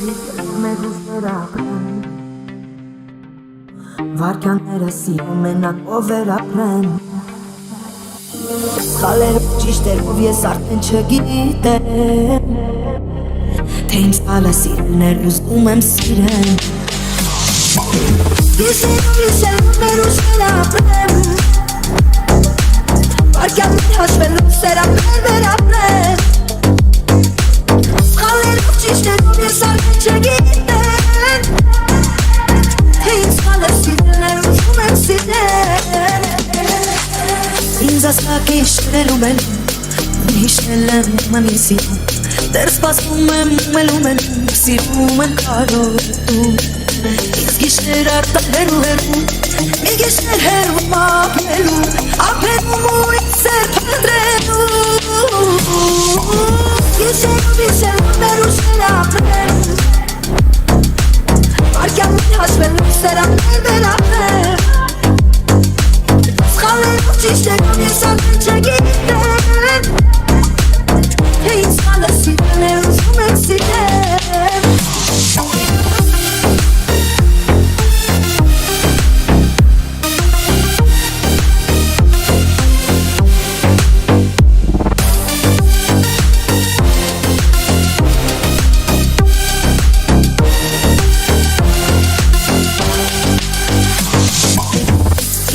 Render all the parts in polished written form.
մեր ուժները ապրեն Վարքյանները սիրում են ով վերապրեն Սխալերով ճիշտերով ես արդեն չգիտեմ Թե իմ սխալը սիրելն էր ուզում եմ սիրեմ Գիշերով մեր ուժները ապրեն Վարքյաններ հաշվելով սերաններ վերապրեն Սխալերով ճիշտերով ես արդեն չգիտեմ Թե իմ սխալը սիրելն էր ուզում եմ սիրեմ Ինձ ասկակ իշտերում են Իշտել եմ մանի սիրում Դեր սպասում եմ մելում են Սիրում եմ կարոտում Ինձ գիշներ արտահերու հերում Մի գիշներ հերում ապնելու Ապնում ու ինձ սեր պնդրելու Գիշերով իշերով մեր ուժները ապրեն Վարքյաններ հաշվելով սերաններ վերապրեն Սխալերով ճիշտերով ես արդեն չգիտեմ Թե ինձ սխալը սիրելն էր ուզում եմ սիրեմ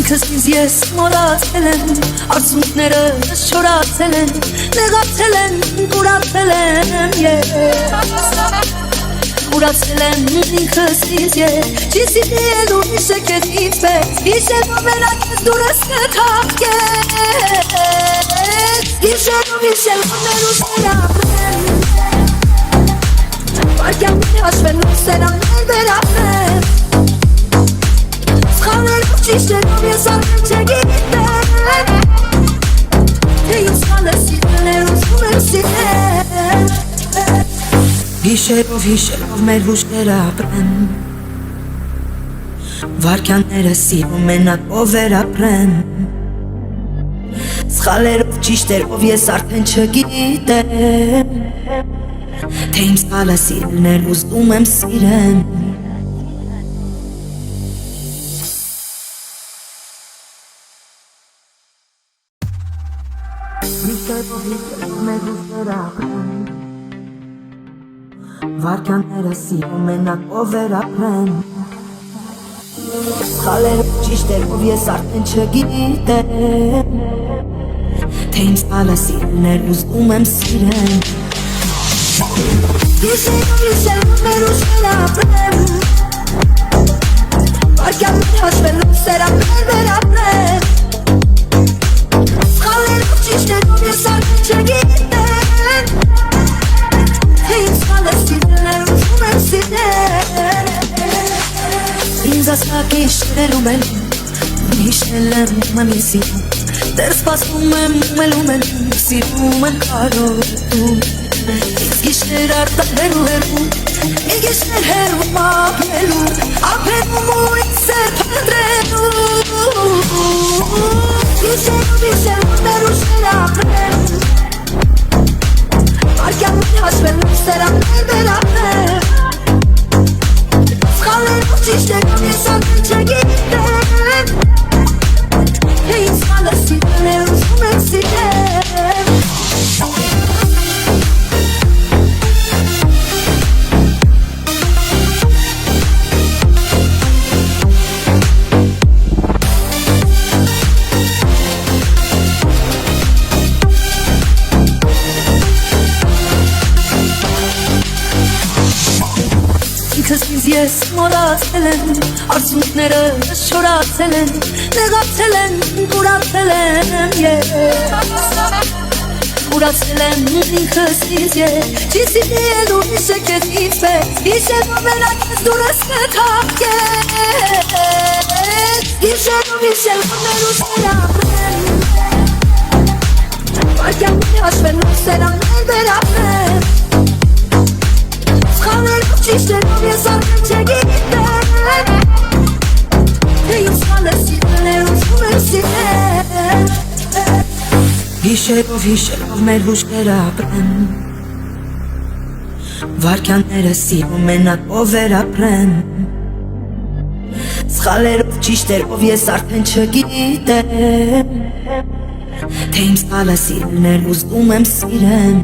Ինքս ինձ ես մորացել եմ Արցունքներս չորացել են Նեղացել են, կուրացել եմ Կուրացել եմ ինքս ինձ Չի սիրել ուրիշ է կեզ ինձ պես Իշերով մենակ ես դուրս կթաղկես Իշերով իշերով մեր ուժները ապրեն Վարքյաններ հաշվելով սերաններ վերապրեն Սխալերով ճիշտերով ես արդեն չգիտեմ Թե ինձ սխալը սիրելն էր ուզում եմ սիրեմ Գիշերով հիշելով մեր ուժները ապրեն Վարքյանները սիրում են ով վերապրեն Սխալերով ճիշտերով ես արդեն չգիտեմ Թե իմ սխալը սիրելն էր ուզում եմ սիրեմ Մեր ուժները ապրեն Վարքյանները սիրում են ով վերապրեն Սխալերով ճիշտերով ես արդեն չգիտեմ Թե իմ սխալը սիրելն էր ուզում եմ սիրեմ Գիշերով իշերով մեր ուժները ապրեն Վարքյաններ հաշվելով սերաններ վերապրեն Սխալերով ճիշտերով ես արդեն չգիտեմ Թե ինձ սխալը սիրելն էր ուզում եմ սիրեմ Ինձ ասկակ իշտերում են Իշտել եմ մանի սիրում Դեր սպասում եմ մելում են Սիրում եմ կարոտում Ինձ գիշներ արտահերու հերում Մի գիշներ հերում ապնելու Ապնում ու ինձ սեր պնդրելու Գիշերով իշերով մեր ուժները ապրեն Վարքյաններ հաշվելով սերաններ վերապրեն Սխալերով ճիշտերով ես արդեն չգիտեմ Թե ինձ սխալը սիրելն էր ուզում եմ սիրեմ Ինքս ինձ ես մորացել եմ Արցունքներս չորացել են Նեղացել են, կուրացել եմ Կուրացել եմ ինքս ինձ Չի սիրել ուրիշ է կեզ ինձ պես Իշերով մենակ ես դուրս կթաղկես Գիշերով իշերով մեր ուժները ապրեն Վարքյաններ հաշվելով սերաններ վերապրեն Սխալերով ճիշտերով ես արդեն չգիտեմ Թե ինձ սխալը սիրելն էր ուզում եմ սիրեմ Գիշերով հիշելով մեր ուժները ապրեն վարքյանները սիրում են ով վերապրեմ Սխալերով ճիշտերով ես արդեն չգիտեմ Թե իմ սխալը սիրելն էր ուզում եմ սիրեմ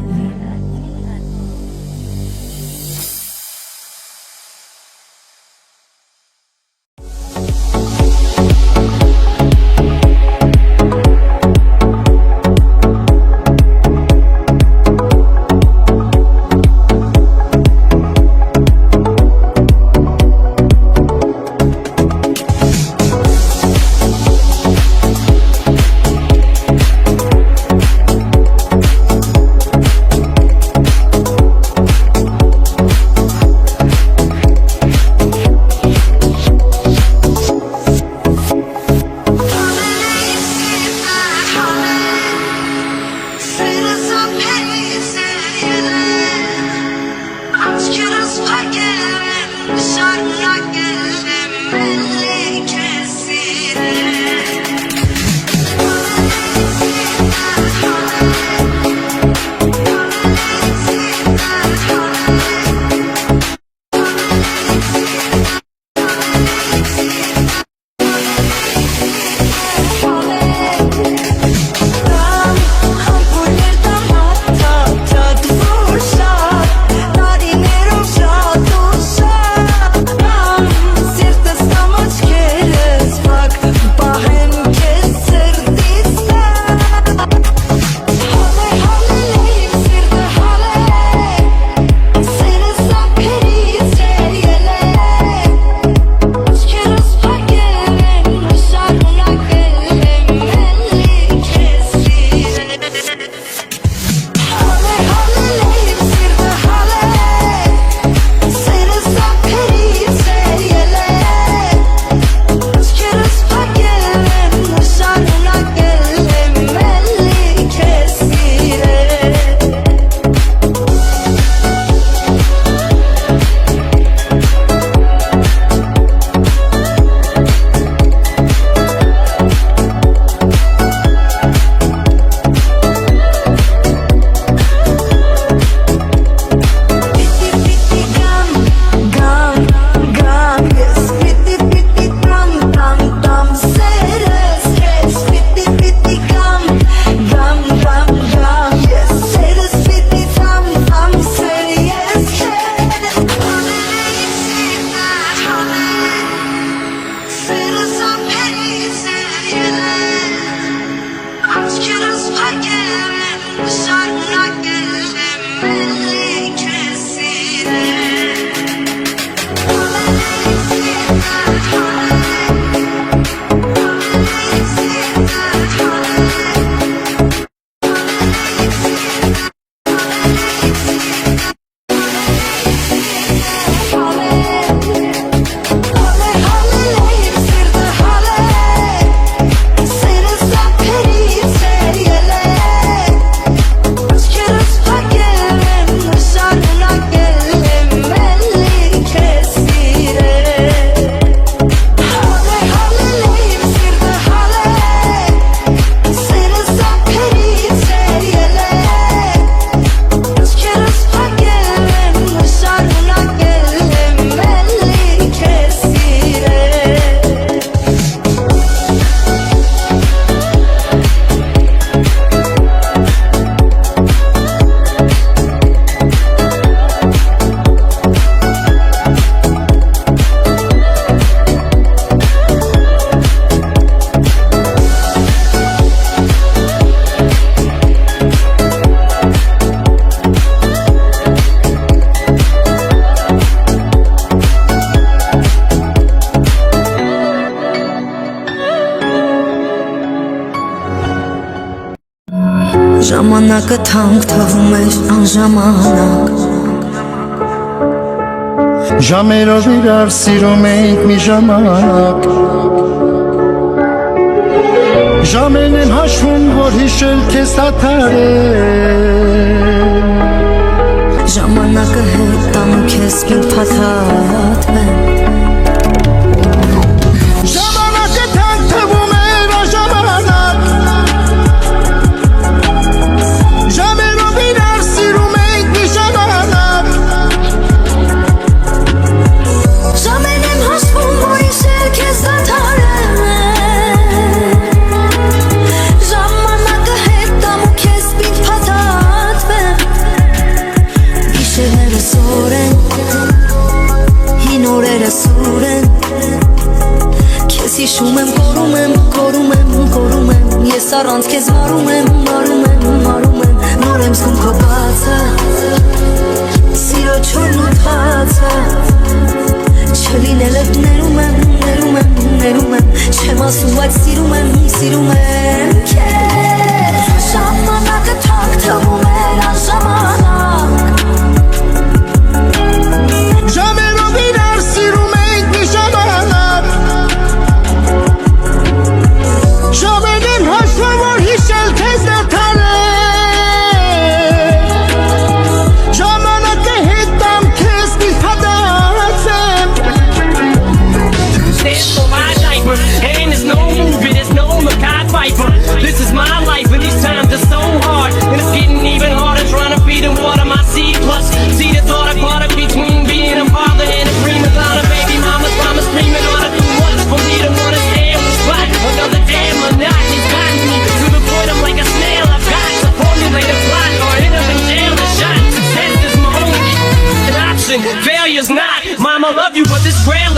Ժամանակը թանկ թվում էր անժամանակ Ժամերով իրար սիրում էինք մի ժամանակ Ժամերն եմ հաշվում, որ հիշել քեզ դադար է Ժամանակը հետ տանում քեզ կին փաթաթվեմ Ժամանակը թանկ թվում էր անժամանակ Ժամերով իրար սիրում էինք մի ժամանակ Ոտքերը սուր են Քեզ հիշում եմ, կորում եմ, կորում եմ, կորում եմ Ես առանց քեզ մարում եմ, մարում եմ, մարում եմ Նոր եմ զգում քո բացը Սիրո չորն ու թացը Չլինել է ներում եմ, ներում եմ, ներում եմ Չեմ ասում, բայց սիրում եմ քեզ Ժամանակը թանկ թվում էր անժամանակ Ժամերով իրար սիրում ենք մի ժամանակ Ժամեր եմ հաշվում, որ հիշել քեզ դադարել Ժամանակը հետ տամ քեզ մի փաթացեմ Stand for my diaper, and there's no movie, there's no Mackay Piper. This is my life, and these times are so hard, and it's getting even harder trying to feed and water my seed. Plus, see the thought I caught up between being a father and a dream without a baby mama's mama screaming on it. What for me to wanna stay on the spot? Another damn monotony has gotten me to the point I'm like a snail. I've got to formulate a plot or end up in jail. A shot, success is my only an option. Failure's not. Mama, love you, but this trail